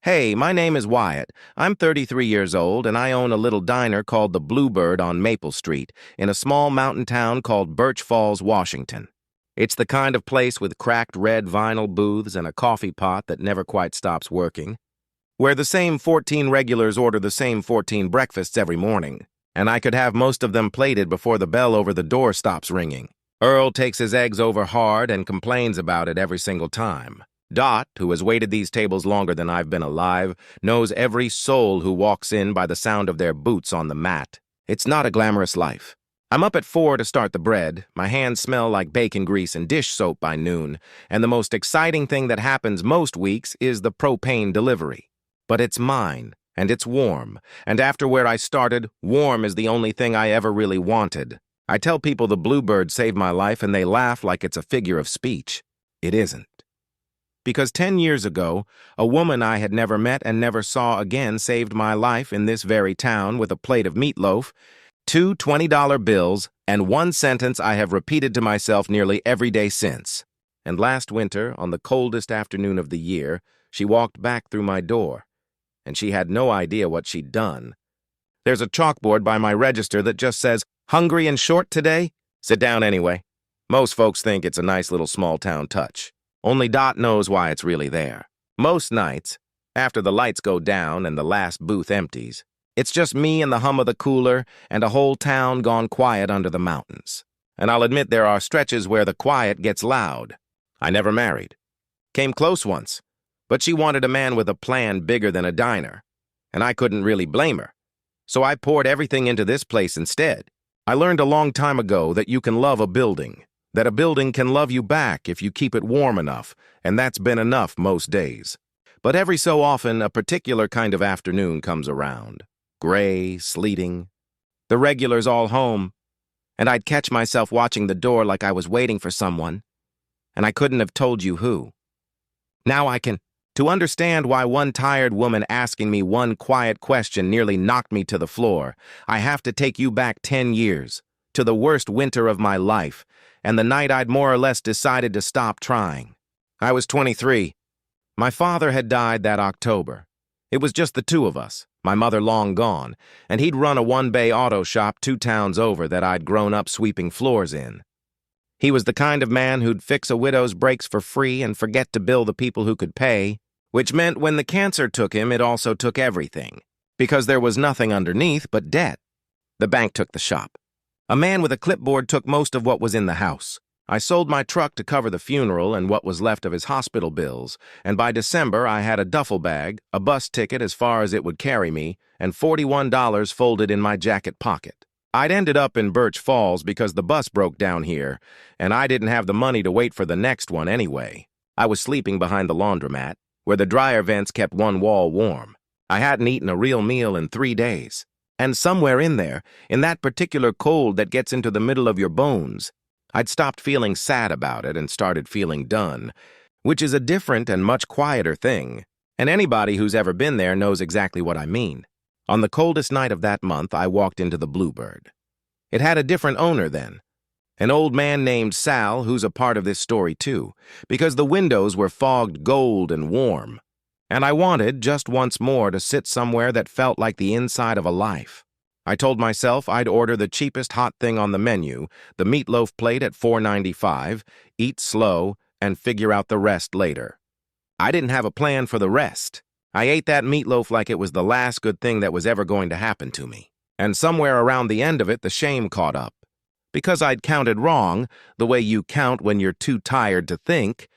Hey, my name is Wyatt. I'm 33 years old, and I own a little diner called the Bluebird on Maple Street in a small mountain town called Birch Falls, Washington. It's the kind of place with cracked red vinyl booths and a coffee pot that never quite stops working, where the same 14 regulars order the same 14 breakfasts every morning, and I could have most of them plated before the bell over the door stops ringing. Earl takes his eggs over hard and complains about it every single time. Dot, who has waited these tables longer than I've been alive, knows every soul who walks in by the sound of their boots on the mat. It's not a glamorous life. I'm up at 4 to start the bread, my hands smell like bacon grease and dish soap by noon, and the most exciting thing that happens most weeks is the propane delivery. But it's mine, and it's warm, and after where I started, warm is the only thing I ever really wanted. I tell people the Bluebird saved my life and they laugh like it's a figure of speech. It isn't. Because 10 years ago, a woman I had never met and never saw again saved my life in this very town with a plate of meatloaf, two $20 bills, and one sentence I have repeated to myself nearly every day since. And last winter, on the coldest afternoon of the year, she walked back through my door, and she had no idea what she'd done. There's a chalkboard by my register that just says, "Hungry and short today? Sit down anyway." Most folks think it's a nice little small-town touch. Only Dot knows why it's really there. Most nights, after the lights go down and the last booth empties, it's just me and the hum of the cooler and a whole town gone quiet under the mountains. And I'll admit there are stretches where the quiet gets loud. I never married. Came close once, but she wanted a man with a plan bigger than a diner, and I couldn't really blame her. So I poured everything into this place instead. I learned a long time ago that you can love a building, that a building can love you back if you keep it warm enough, and that's been enough most days. But every so often, a particular kind of afternoon comes around. Gray, sleeting. The regulars all home, and I'd catch myself watching the door like I was waiting for someone, and I couldn't have told you who. Now I can. To understand why one tired woman asking me one quiet question nearly knocked me to the floor, I have to take you back 10 years, to the worst winter of my life, and the night I'd more or less decided to stop trying. I was 23. My father had died that October. It was just the two of us, my mother long gone, and he'd run a one-bay auto shop 2 towns over that I'd grown up sweeping floors in. He was the kind of man who'd fix a widow's brakes for free and forget to bill the people who could pay, which meant when the cancer took him, it also took everything, because there was nothing underneath but debt. The bank took the shop. A man with a clipboard took most of what was in the house. I sold my truck to cover the funeral and what was left of his hospital bills, and by December I had a duffel bag, a bus ticket as far as it would carry me, and $41 folded in my jacket pocket. I'd ended up in Birch Falls because the bus broke down here, and I didn't have the money to wait for the next one anyway. I was sleeping behind the laundromat, where the dryer vents kept one wall warm. I hadn't eaten a real meal in 3 days. And somewhere in there, in that particular cold that gets into the middle of your bones, I'd stopped feeling sad about it and started feeling done, which is a different and much quieter thing, and anybody who's ever been there knows exactly what I mean. On the coldest night of that month, I walked into the Bluebird. It had a different owner then, an old man named Sal, who's a part of this story too, because the windows were fogged gold and warm. And I wanted, just once more, to sit somewhere that felt like the inside of a life. I told myself I'd order the cheapest hot thing on the menu, the meatloaf plate at $4.95, eat slow, and figure out the rest later. I didn't have a plan for the rest. I ate that meatloaf like it was the last good thing that was ever going to happen to me. And somewhere around the end of it, the shame caught up. Because I'd counted wrong, the way you count when you're too tired to think,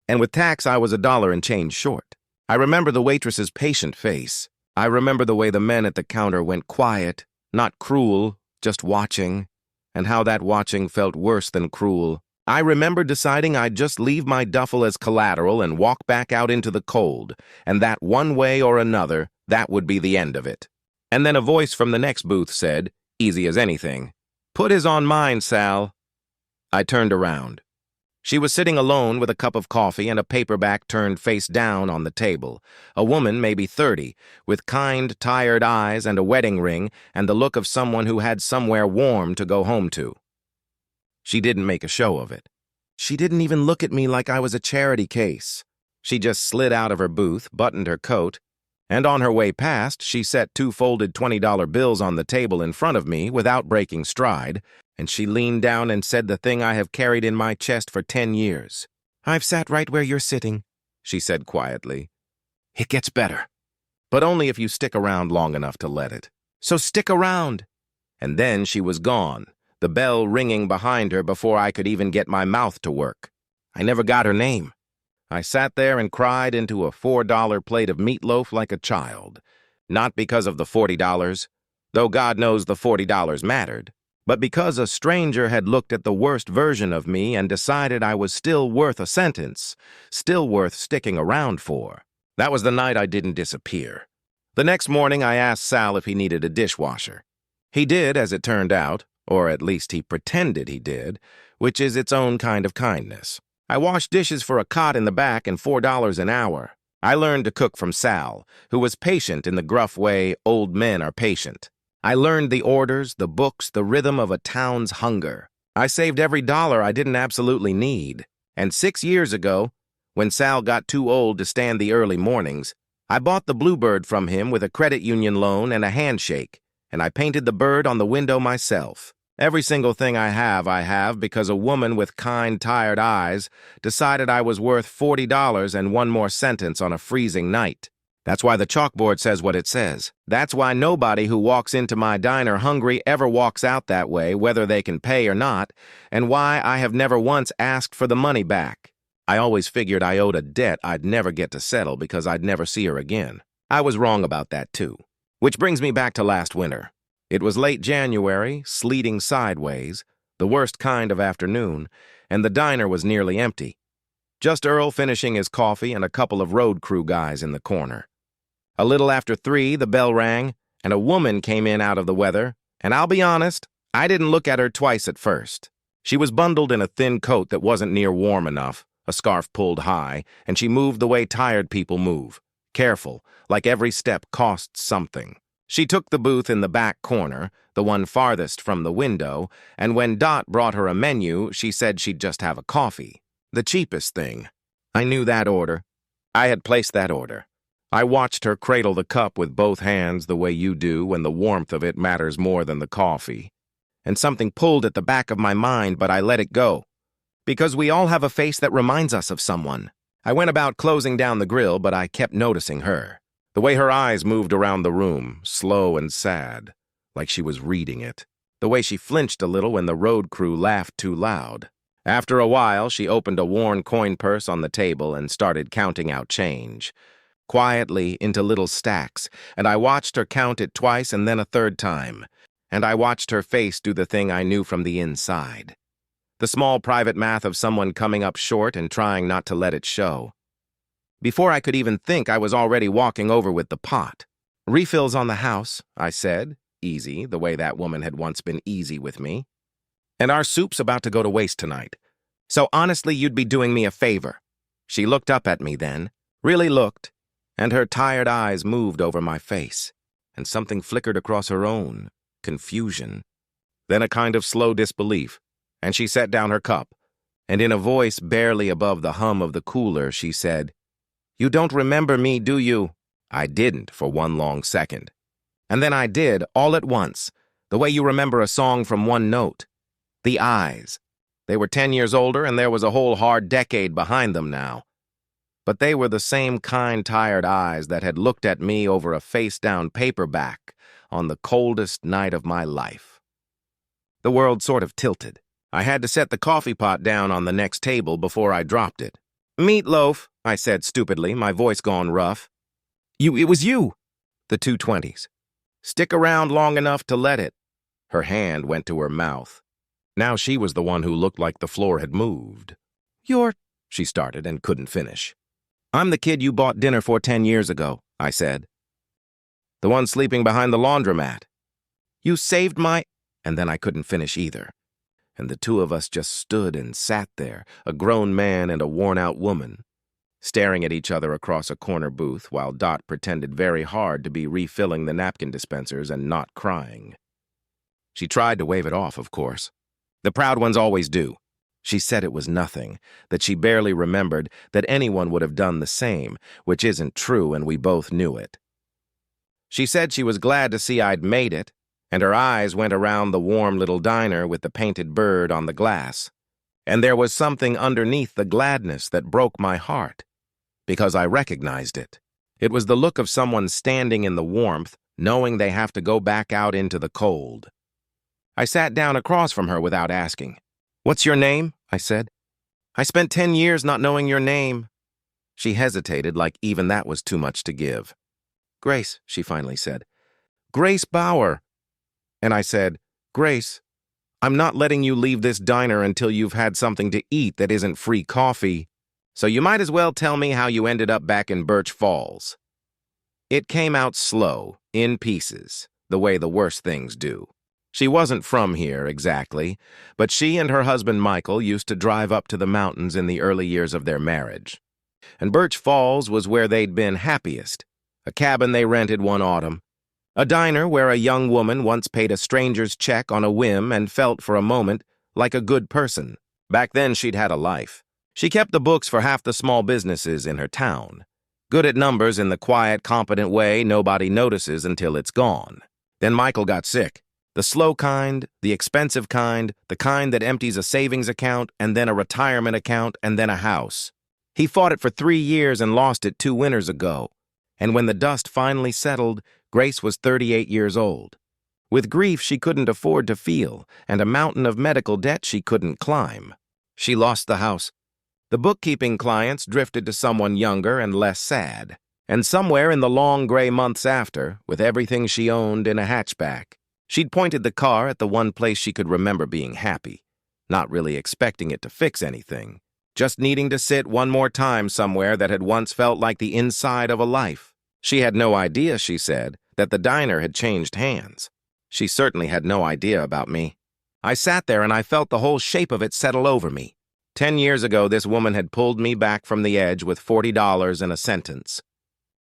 and with tax I was $1 and change short. I remember the waitress's patient face. I remember the way the men at the counter went quiet, not cruel, just watching, and how that watching felt worse than cruel. I remember deciding I'd just leave my duffel as collateral and walk back out into the cold, and that one way or another, that would be the end of it. And then a voice from the next booth said, easy as anything, "Put his on mine, Sal." I turned around. She was sitting alone with a cup of coffee and a paperback turned face down on the table, a woman maybe 30, with kind, tired eyes and a wedding ring and the look of someone who had somewhere warm to go home to. She didn't make a show of it. She didn't even look at me like I was a charity case. She just slid out of her booth, buttoned her coat, And on her way past, she set 2 folded $20 bills on the table in front of me without breaking stride, and she leaned down and said the thing I have carried in my chest for 10 years. "I've sat right where you're sitting," she said quietly. "It gets better, but only if you stick around long enough to let it. So stick around." And then she was gone, the bell ringing behind her before I could even get my mouth to work. I never got her name. I sat there and cried into a $4 plate of meatloaf like a child. Not because of the $40, though God knows the $40 mattered, but because a stranger had looked at the worst version of me and decided I was still worth a sentence, still worth sticking around for. That was the night I didn't disappear. The next morning, I asked Sal if he needed a dishwasher. He did, as it turned out, or at least he pretended he did, which is its own kind of kindness. I washed dishes for a cot in the back and $4 an hour. I learned to cook from Sal, who was patient in the gruff way old men are patient. I learned the orders, the books, the rhythm of a town's hunger. I saved every dollar I didn't absolutely need. And 6 years ago, when Sal got too old to stand the early mornings, I bought the Bluebird from him with a credit union loan and a handshake, and I painted the bird on the window myself. Every single thing I have because a woman with kind, tired eyes decided I was worth $40 and one more sentence on a freezing night. That's why the chalkboard says what it says. That's why nobody who walks into my diner hungry ever walks out that way, whether they can pay or not, and why I have never once asked for the money back. I always figured I owed a debt I'd never get to settle because I'd never see her again. I was wrong about that, too. Which brings me back to last winter. It was late January, sleeting sideways, the worst kind of afternoon, and the diner was nearly empty. Just Earl finishing his coffee and a couple of road crew guys in the corner. A little after 3, the bell rang, and a woman came in out of the weather, and I'll be honest, I didn't look at her twice at first. She was bundled in a thin coat that wasn't near warm enough, a scarf pulled high, and she moved the way tired people move. Careful, like every step costs something. She took the booth in the back corner, the one farthest from the window, and when Dot brought her a menu, she said she'd just have a coffee. The cheapest thing. I knew that order. I had placed that order. I watched her cradle the cup with both hands the way you do when the warmth of it matters more than the coffee. And something pulled at the back of my mind, but I let it go. Because we all have a face that reminds us of someone. I went about closing down the grill, but I kept noticing her. The way her eyes moved around the room, slow and sad, like she was reading it. The way she flinched a little when the road crew laughed too loud. After a while, she opened a worn coin purse on the table and started counting out change. Quietly into little stacks, and I watched her count it twice and then a third time. And I watched her face do the thing I knew from the inside. The small private math of someone coming up short and trying not to let it show. Before I could even think, I was already walking over with the pot. "Refills on the house," I said, easy, the way that woman had once been easy with me. "And our soup's about to go to waste tonight. So honestly, you'd be doing me a favor." She looked up at me then, really looked, and her tired eyes moved over my face, and something flickered across her own, confusion. Then a kind of slow disbelief, and she set down her cup, and in a voice barely above the hum of the cooler, she said, "You don't remember me, do you?" I didn't for one long second. And then I did, all at once, the way you remember a song from one note. The eyes. They were 10 years older, and there was a whole hard decade behind them now. But they were the same kind, tired eyes that had looked at me over a face-down paperback on the coldest night of my life. The world sort of tilted. I had to set the coffee pot down on the next table before I dropped it. "Meatloaf," I said stupidly, my voice gone rough. It was you." The 220s. "Stick around long enough to let it." Her hand went to her mouth. Now she was the one who looked like the floor had moved. "You're—" she started and couldn't finish. "I'm the kid you bought dinner for 10 years ago," I said. "The one sleeping behind the laundromat." "You saved my—" And then I couldn't finish either. And the two of us just stood and sat there, a grown man and a worn-out woman, staring at each other across a corner booth while Dot pretended very hard to be refilling the napkin dispensers and not crying. She tried to wave it off, of course. The proud ones always do. She said it was nothing, that she barely remembered, that anyone would have done the same, which isn't true, and we both knew it. She said she was glad to see I'd made it, and her eyes went around the warm little diner with the painted bird on the glass. And there was something underneath the gladness that broke my heart, because I recognized it. It was the look of someone standing in the warmth, knowing they have to go back out into the cold. I sat down across from her without asking. "What's your name?" I said. "I spent 10 years not knowing your name." She hesitated, like even that was too much to give. "Grace," she finally said. "Grace Bauer." And I said, "Grace, I'm not letting you leave this diner until you've had something to eat that isn't free coffee. So you might as well tell me how you ended up back in Birch Falls." It came out slow, in pieces, the way the worst things do. She wasn't from here, exactly, but she and her husband Michael used to drive up to the mountains in the early years of their marriage. And Birch Falls was where they'd been happiest, a cabin they rented one autumn, a diner where a young woman once paid a stranger's check on a whim and felt for a moment like a good person. Back then she'd had a life. She kept the books for half the small businesses in her town, good at numbers in the quiet, competent way nobody notices until it's gone. Then Michael got sick. The slow kind, the expensive kind, the kind that empties a savings account and then a retirement account and then a house. He fought it for 3 years and lost it 2 winters ago. And when the dust finally settled, Grace was 38 years old. With grief she couldn't afford to feel, and a mountain of medical debt she couldn't climb. She lost the house. The bookkeeping clients drifted to someone younger and less sad. And somewhere in the long gray months after, with everything she owned in a hatchback, she'd pointed the car at the one place she could remember being happy, not really expecting it to fix anything, just needing to sit one more time somewhere that had once felt like the inside of a life. She had no idea, she said, that the diner had changed hands. She certainly had no idea about me. I sat there and I felt the whole shape of it settle over me. 10 years ago, this woman had pulled me back from the edge with $40 and a sentence.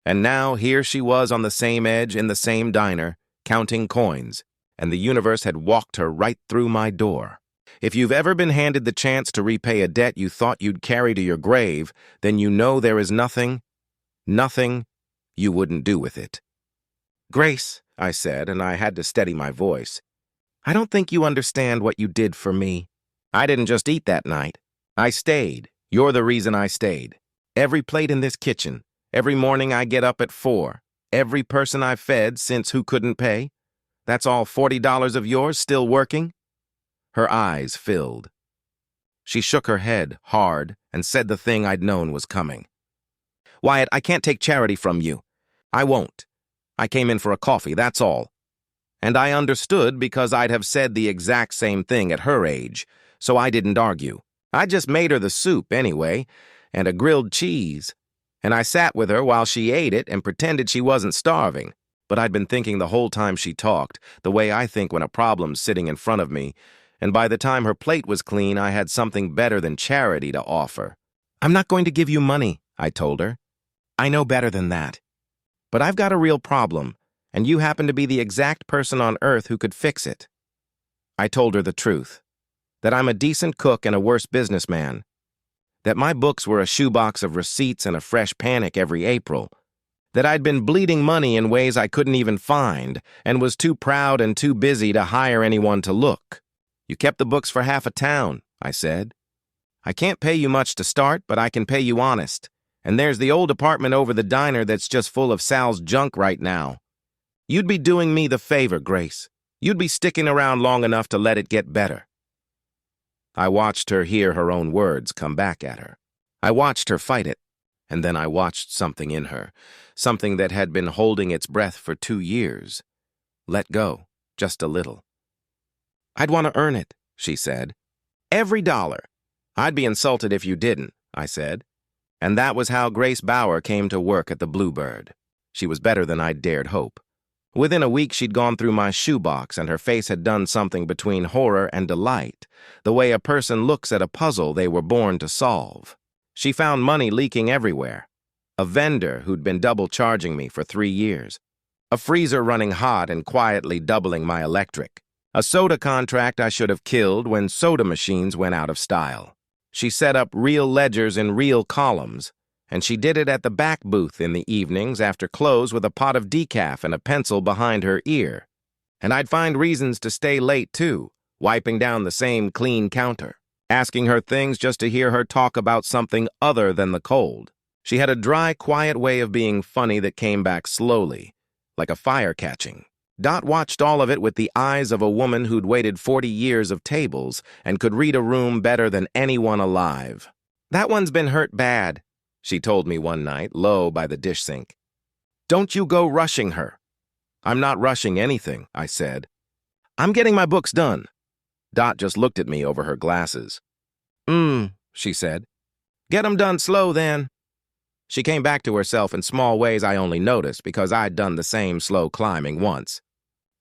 And now here she was on the same edge in the same diner, counting coins, and the universe had walked her right through my door. If you've ever been handed the chance to repay a debt you thought you'd carry to your grave, then you know there is nothing you wouldn't do with it. "Grace," I said, and I had to steady my voice, "I don't think you understand what you did for me. I didn't just eat that night. I stayed. You're the reason I stayed. Every plate in this kitchen, every morning I get up at 4, every person I've fed since who couldn't pay, that's all $40 of yours still working?" Her eyes filled. She shook her head hard and said the thing I'd known was coming. "Wyatt, I can't take charity from you. I won't. I came in for a coffee, that's all." And I understood because I'd have said the exact same thing at her age, so I didn't argue. I just made her the soup anyway, and a grilled cheese, and I sat with her while she ate it and pretended she wasn't starving. But I'd been thinking the whole time she talked, the way I think when a problem's sitting in front of me, and by the time her plate was clean, I had something better than charity to offer. "I'm not going to give you money," I told her. "I know better than that. But I've got a real problem, and you happen to be the exact person on earth who could fix it." I told her the truth, that I'm a decent cook and a worse businessman, that my books were a shoebox of receipts and a fresh panic every April, that I'd been bleeding money in ways I couldn't even find and was too proud and too busy to hire anyone to look. "You kept the books for half a town," I said. "I can't pay you much to start, but I can pay you honest. And there's the old apartment over the diner that's just full of Sal's junk right now. You'd be doing me the favor, Grace. You'd be sticking around long enough to let it get better." I watched her hear her own words come back at her. I watched her fight it, and then I watched something in her, something that had been holding its breath for 2 years, let go, just a little. "I'd want to earn it," she said. "Every dollar." "I'd be insulted if you didn't," I said. And that was how Grace Bauer came to work at the Bluebird. She was better than I'd dared hope. Within a week, she'd gone through my shoebox, and her face had done something between horror and delight, the way a person looks at a puzzle they were born to solve. She found money leaking everywhere. A vendor who'd been double charging me for 3 years. A freezer running hot and quietly doubling my electric. A soda contract I should have killed when soda machines went out of style. She set up real ledgers in real columns, and she did it at the back booth in the evenings after close with a pot of decaf and a pencil behind her ear. And I'd find reasons to stay late, too, wiping down the same clean counter, asking her things just to hear her talk about something other than the cold. She had a dry, quiet way of being funny that came back slowly, like a fire catching. Dot watched all of it with the eyes of a woman who'd waited 40 years of tables and could read a room better than anyone alive. "That one's been hurt bad," she told me one night, low by the dish sink. "Don't you go rushing her." "I'm not rushing anything," I said. "I'm getting my books done." Dot just looked at me over her glasses. She said. "Get 'em done slow, then." She came back to herself in small ways I only noticed because I'd done the same slow climbing once.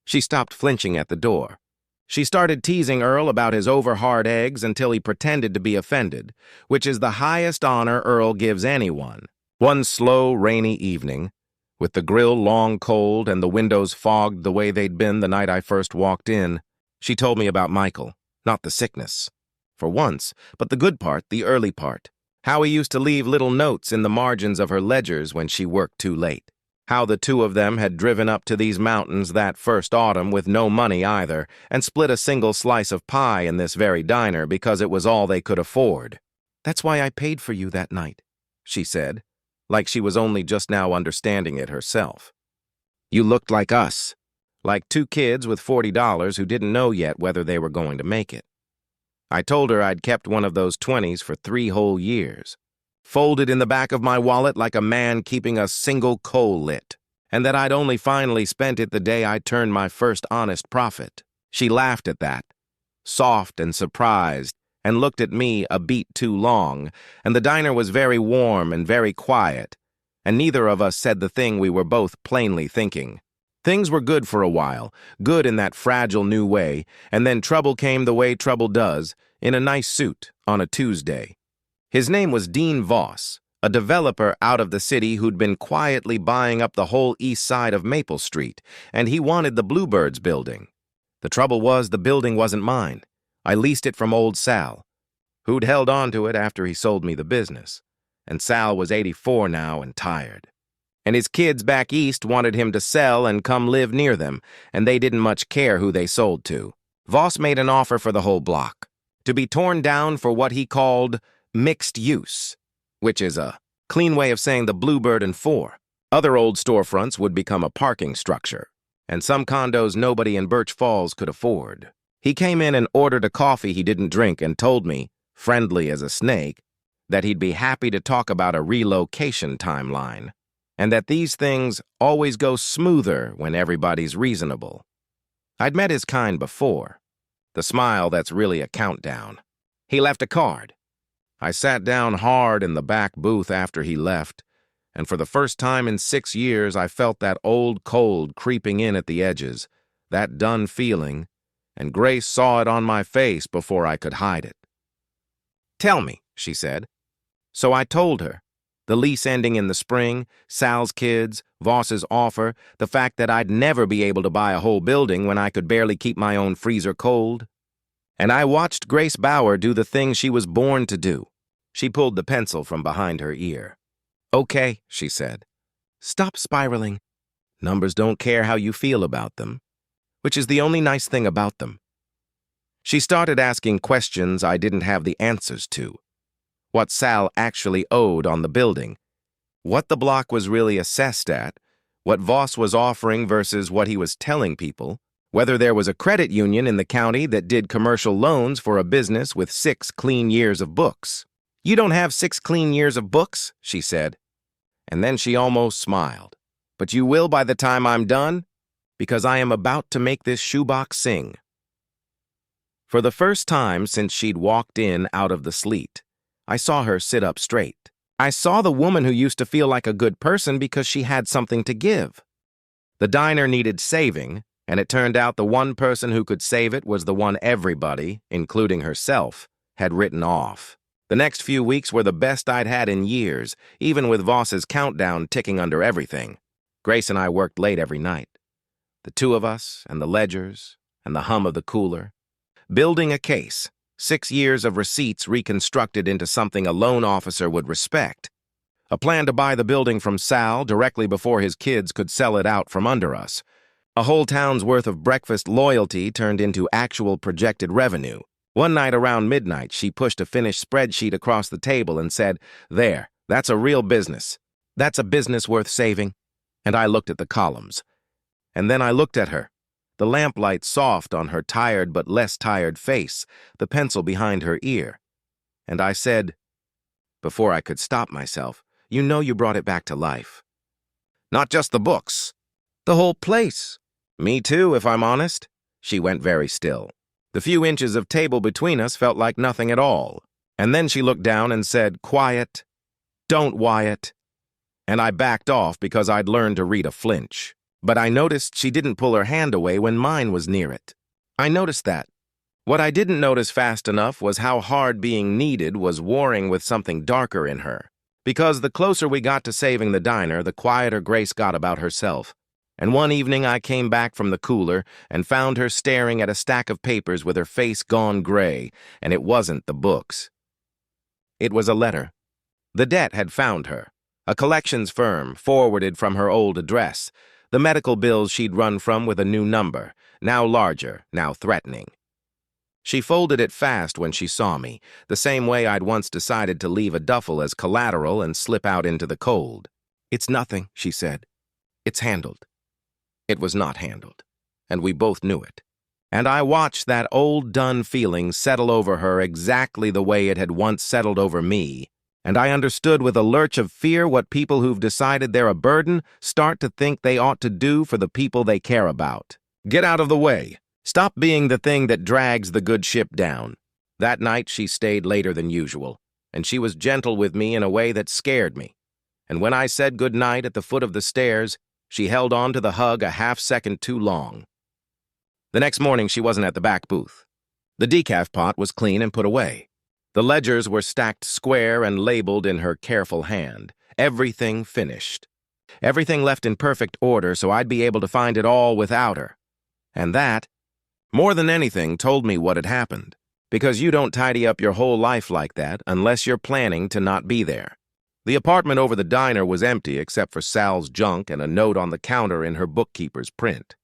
She stopped flinching at the door. She started teasing Earl about his over-hard eggs until he pretended to be offended, which is the highest honor Earl gives anyone. One slow, rainy evening, with the grill long cold and the windows fogged the way they'd been the night I first walked in, she told me about Michael, not the sickness, for once, but the good part, the early part. How he used to leave little notes in the margins of her ledgers when she worked too late. How the two of them had driven up to these mountains that first autumn with no money either, and split a single slice of pie in this very diner because it was all they could afford. "That's why I paid for you that night," she said, like she was only just now understanding it herself. "You looked like us, like two kids with $40 who didn't know yet whether they were going to make it." I told her I'd kept one of those 20s for 3 whole years, folded in the back of my wallet like a man keeping a single coal lit, and that I'd only finally spent it the day I turned my first honest profit. She laughed at that, soft and surprised, and looked at me a beat too long, and the diner was very warm and very quiet, and neither of us said the thing we were both plainly thinking. Things were good for a while, good in that fragile new way, and then trouble came the way trouble does, in a nice suit, on a Tuesday. His name was Dean Voss, a developer out of the city who'd been quietly buying up the whole east side of Maple Street, and he wanted the Bluebirds building. The trouble was the building wasn't mine. I leased it from old Sal, who'd held on to it after he sold me the business, and Sal was 84 now and tired. And his kids back east wanted him to sell and come live near them, and they didn't much care who they sold to. Voss made an offer for the whole block, to be torn down for what he called mixed use, which is a clean way of saying the Bluebird and 4. Other old storefronts would become a parking structure, and some condos nobody in Birch Falls could afford. He came in and ordered a coffee he didn't drink and told me, friendly as a snake, that he'd be happy to talk about a relocation timeline, and that these things always go smoother when everybody's reasonable. I'd met his kind before, the smile that's really a countdown. He left a card. I sat down hard in the back booth after he left, and for the first time in 6 years I felt that old cold creeping in at the edges, that done feeling, and Grace saw it on my face before I could hide it. "Tell me," she said. So I told her. The lease ending in the spring, Sal's kids, Voss's offer, the fact that I'd never be able to buy a whole building when I could barely keep my own freezer cold. And I watched Grace Bauer do the thing she was born to do. She pulled the pencil from behind her ear. "Okay," she said. "Stop spiraling. Numbers don't care how you feel about them, which is the only nice thing about them." She started asking questions I didn't have the answers to. What Sal actually owed on the building, what the block was really assessed at, what Voss was offering versus what he was telling people, whether there was a credit union in the county that did commercial loans for a business with 6 clean years of books. "You don't have 6 clean years of books," she said. And then she almost smiled. "But you will by the time I'm done, because I am about to make this shoebox sing." For the first time since she'd walked in out of the sleet, I saw her sit up straight. I saw the woman who used to feel like a good person because she had something to give. The diner needed saving, and it turned out the one person who could save it was the one everybody, including herself, had written off. The next few weeks were the best I'd had in years, even with Voss's countdown ticking under everything. Grace and I worked late every night. The two of us, and the ledgers, and the hum of the cooler. Building a case. 6 years of receipts reconstructed into something a loan officer would respect. A plan to buy the building from Sal directly before his kids could sell it out from under us. A whole town's worth of breakfast loyalty turned into actual projected revenue. One night around midnight, she pushed a finished spreadsheet across the table and said, "There, that's a real business. That's a business worth saving." And I looked at the columns. And then I looked at her, the lamplight soft on her tired but less tired face, the pencil behind her ear. And I said, before I could stop myself, "You know you brought it back to life." "Not just the books. The whole place." "Me too, if I'm honest." She went very still. The few inches of table between us felt like nothing at all. And then she looked down and said, "Quiet. Don't, Wyatt." And I backed off because I'd learned to read a flinch. But I noticed she didn't pull her hand away when mine was near it. I noticed that. What I didn't notice fast enough was how hard being needed was warring with something darker in her. Because the closer we got to saving the diner, the quieter Grace got about herself. And one evening I came back from the cooler and found her staring at a stack of papers with her face gone gray, and it wasn't the books. It was a letter. The debt had found her. A collections firm forwarded from her old address. The medical bills she'd run from with a new number, now larger, now threatening. She folded it fast when she saw me, the same way I'd once decided to leave a duffel as collateral and slip out into the cold. "It's nothing," she said. "It's handled." It was not handled, and we both knew it. And I watched that old done feeling settle over her exactly the way it had once settled over me, and I understood with a lurch of fear what people who've decided they're a burden start to think they ought to do for the people they care about. Get out of the way. Stop being the thing that drags the good ship down. That night she stayed later than usual, and she was gentle with me in a way that scared me. And when I said good night at the foot of the stairs, she held on to the hug a half-second too long. The next morning she wasn't at the back booth. The decaf pot was clean and put away. The ledgers were stacked square and labeled in her careful hand. Everything finished. Everything left in perfect order so I'd be able to find it all without her. And that, more than anything, told me what had happened. Because you don't tidy up your whole life like that unless you're planning to not be there. The apartment over the diner was empty except for Sal's junk and a note on the counter in her bookkeeper's print.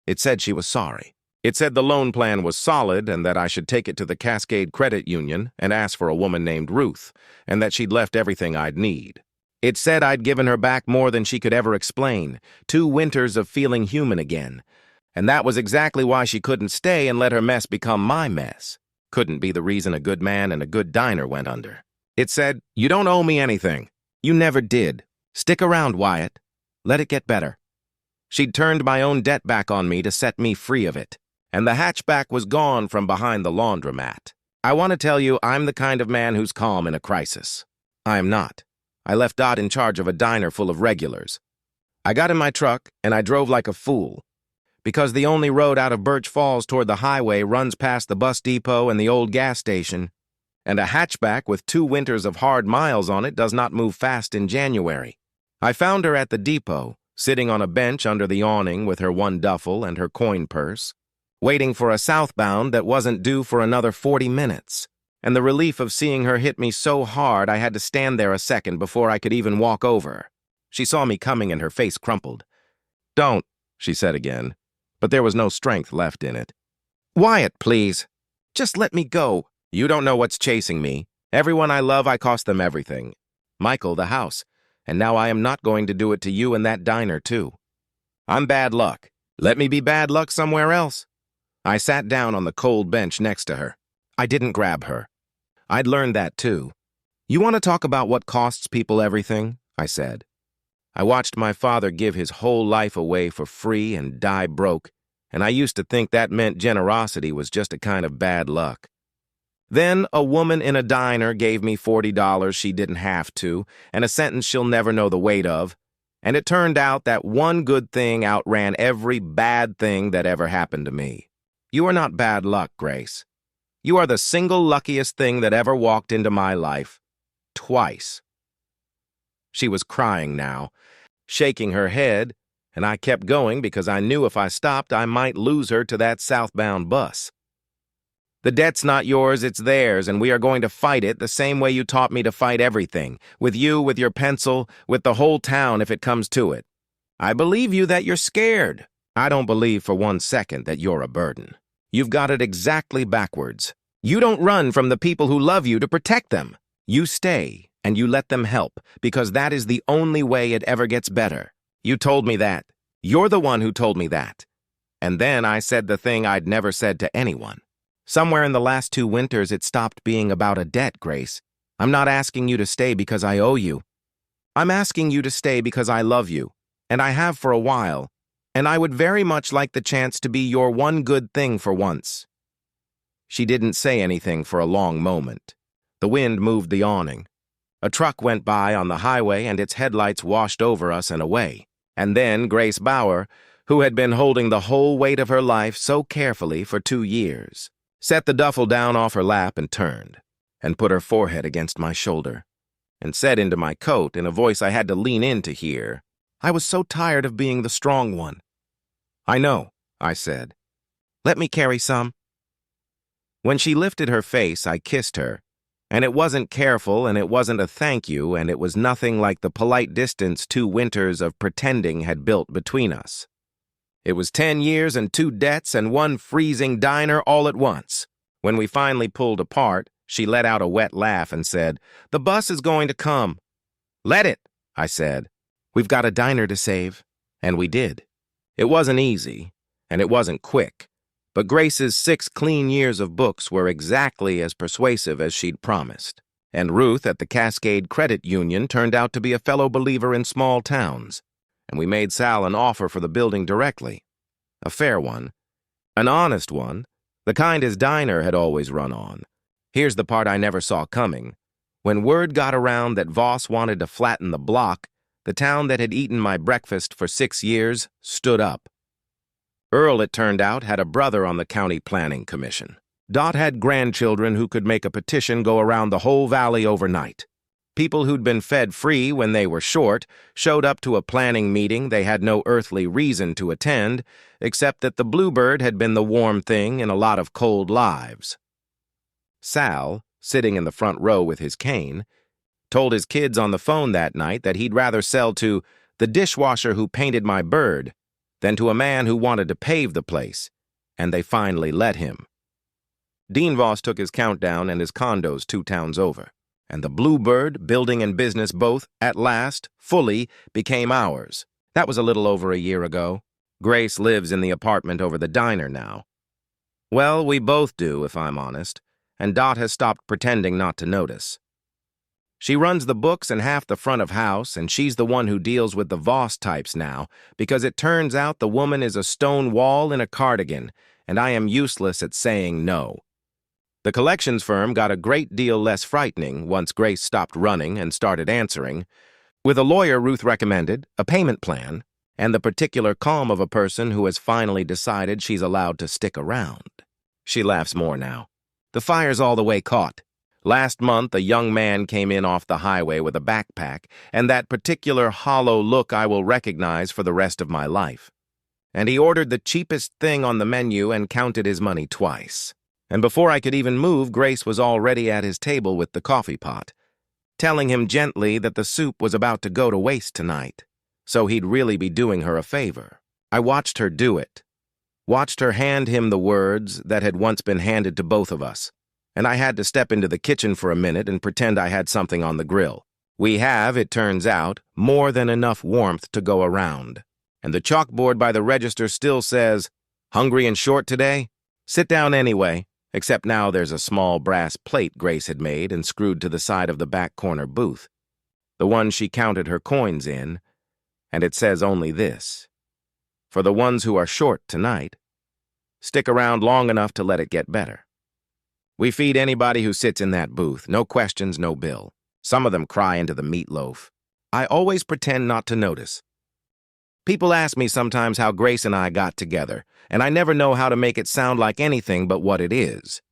It said she was sorry. It said the loan plan was solid and that I should take it to the Cascade Credit Union and ask for a woman named Ruth, and that she'd left everything I'd need. It said I'd given her back more than she could ever explain, 2 winters of feeling human again. And that was exactly why she couldn't stay and let her mess become my mess. Couldn't be the reason a good man and a good diner went under. It said, "You don't owe me anything. You never did. Stick around, Wyatt. Let it get better." She'd turned my own debt back on me to set me free of it, and the hatchback was gone from behind the laundromat. I want to tell you, I'm the kind of man who's calm in a crisis. I am not. I left Dot in charge of a diner full of regulars. I got in my truck, and I drove like a fool. Because the only road out of Birch Falls toward the highway runs past the bus depot and the old gas station, and a hatchback with 2 winters of hard miles on it does not move fast in January. I found her at the depot, sitting on a bench under the awning with her 1 duffel and her coin purse, waiting for a southbound that wasn't due for another 40 minutes. And the relief of seeing her hit me so hard I had to stand there a second before I could even walk over. She saw me coming and her face crumpled. "Don't," she said again, but there was no strength left in it. "Wyatt, please. Just let me go. You don't know what's chasing me. Everyone I love, I cost them everything. Michael, the house. And now I am not going to do it to you and that diner, too. I'm bad luck. Let me be bad luck somewhere else." I sat down on the cold bench next to her. I didn't grab her. I'd learned that, too. "You want to talk about what costs people everything?" I said. I watched my father give his whole life away for free and die broke, and I used to think that meant generosity was just a kind of bad luck. Then a woman in a diner gave me $40 she didn't have to, and a sentence she'll never know the weight of, and it turned out that one good thing outran every bad thing that ever happened to me. You are not bad luck, Grace. You are the single luckiest thing that ever walked into my life. Twice. She was crying now, shaking her head, and I kept going because I knew if I stopped I might lose her to that southbound bus. The debt's not yours, it's theirs, and we are going to fight it the same way you taught me to fight everything. With you, with your pencil, with the whole town if it comes to it. I believe you that you're scared. I don't believe for 1 second that you're a burden. You've got it exactly backwards. You don't run from the people who love you to protect them. You stay, and you let them help, because that is the only way it ever gets better. You told me that. You're the one who told me that. And then I said the thing I'd never said to anyone. Somewhere in the last 2 winters, it stopped being about a debt, Grace. I'm not asking you to stay because I owe you. I'm asking you to stay because I love you, and I have for a while, and I would very much like the chance to be your one good thing for once. She didn't say anything for a long moment. The wind moved the awning. A truck went by on the highway, and its headlights washed over us and away. And then Grace Bauer, who had been holding the whole weight of her life so carefully for 2 years, set the duffel down off her lap and turned, and put her forehead against my shoulder, and said into my coat in a voice I had to lean in to hear, I was so tired of being the strong one. I know, I said. Let me carry some. When she lifted her face, I kissed her, and it wasn't careful, and it wasn't a thank you, and it was nothing like the polite distance 2 winters of pretending had built between us. It was 10 years and 2 debts and 1 freezing diner all at once. When we finally pulled apart, she let out a wet laugh and said, The bus is going to come. Let it, I said. We've got a diner to save. And we did. It wasn't easy, and it wasn't quick, but Grace's 6 clean years of books were exactly as persuasive as she'd promised. And Ruth at the Cascade Credit Union turned out to be a fellow believer in small towns. And we made Sal an offer for the building directly. A fair one. An honest one. The kind his diner had always run on. Here's the part I never saw coming. When word got around that Voss wanted to flatten the block, the town that had eaten my breakfast for 6 years stood up. Earl, it turned out, had a brother on the County Planning Commission. Dot had grandchildren who could make a petition go around the whole valley overnight. People who'd been fed free when they were short showed up to a planning meeting they had no earthly reason to attend, except that the Bluebird had been the warm thing in a lot of cold lives. Sal, sitting in the front row with his cane, told his kids on the phone that night that he'd rather sell to the dishwasher who painted my bird than to a man who wanted to pave the place, and they finally let him. Dean Voss took his countdown and his condos 2 towns over. And the Bluebird, building and business both, at last, fully, became ours. That was a little over a year ago. Grace lives in the apartment over the diner now. Well, we both do, if I'm honest, and Dot has stopped pretending not to notice. She runs the books and half the front of house, and she's the one who deals with the Voss types now, because it turns out the woman is a stone wall in a cardigan, and I am useless at saying no. The collections firm got a great deal less frightening once Grace stopped running and started answering, with a lawyer Ruth recommended, a payment plan, and the particular calm of a person who has finally decided she's allowed to stick around. She laughs more now. The fire's all the way caught. Last month, a young man came in off the highway with a backpack, and that particular hollow look I will recognize for the rest of my life. And he ordered the cheapest thing on the menu and counted his money twice. And before I could even move, Grace was already at his table with the coffee pot, telling him gently that the soup was about to go to waste tonight, so he'd really be doing her a favor. I watched her do it, watched her hand him the words that had once been handed to both of us, and I had to step into the kitchen for a minute and pretend I had something on the grill. We have, it turns out, more than enough warmth to go around, and the chalkboard by the register still says, "Hungry and short today? Sit down anyway." Except now there's a small brass plate Grace had made and screwed to the side of the back corner booth, the one she counted her coins in, and it says only this: For the ones who are short tonight, stick around long enough to let it get better. We feed anybody who sits in that booth, no questions, no bill. Some of them cry into the meatloaf. I always pretend not to notice. People ask me sometimes how Grace and I got together, and I never know how to make it sound like anything but what it is,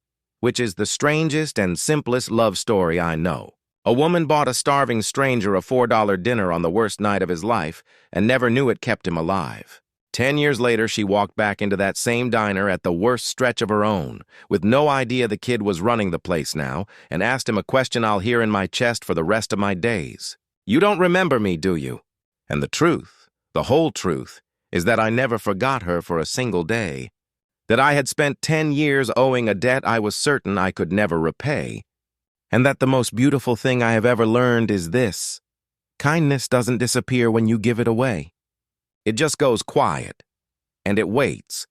which is the strangest and simplest love story I know. A woman bought a starving stranger a $4 dinner on the worst night of his life and never knew it kept him alive. 10 years later, she walked back into that same diner at the worst stretch of her own, with no idea the kid was running the place now, and asked him a question I'll hear in my chest for the rest of my days. "You don't remember me, do you?" And the truth, the whole truth, is that I never forgot her for a single day. That I had spent 10 years owing a debt I was certain I could never repay. And that the most beautiful thing I have ever learned is this: kindness doesn't disappear when you give it away. It just goes quiet, and it waits.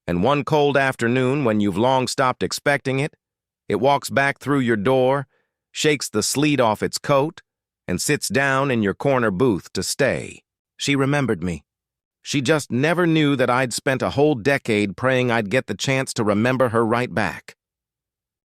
And one cold afternoon, when you've long stopped expecting it, it walks back through your door, shakes the sleet off its coat, and sits down in your corner booth to stay. She remembered me. She just never knew that I'd spent a whole decade praying I'd get the chance to remember her right back.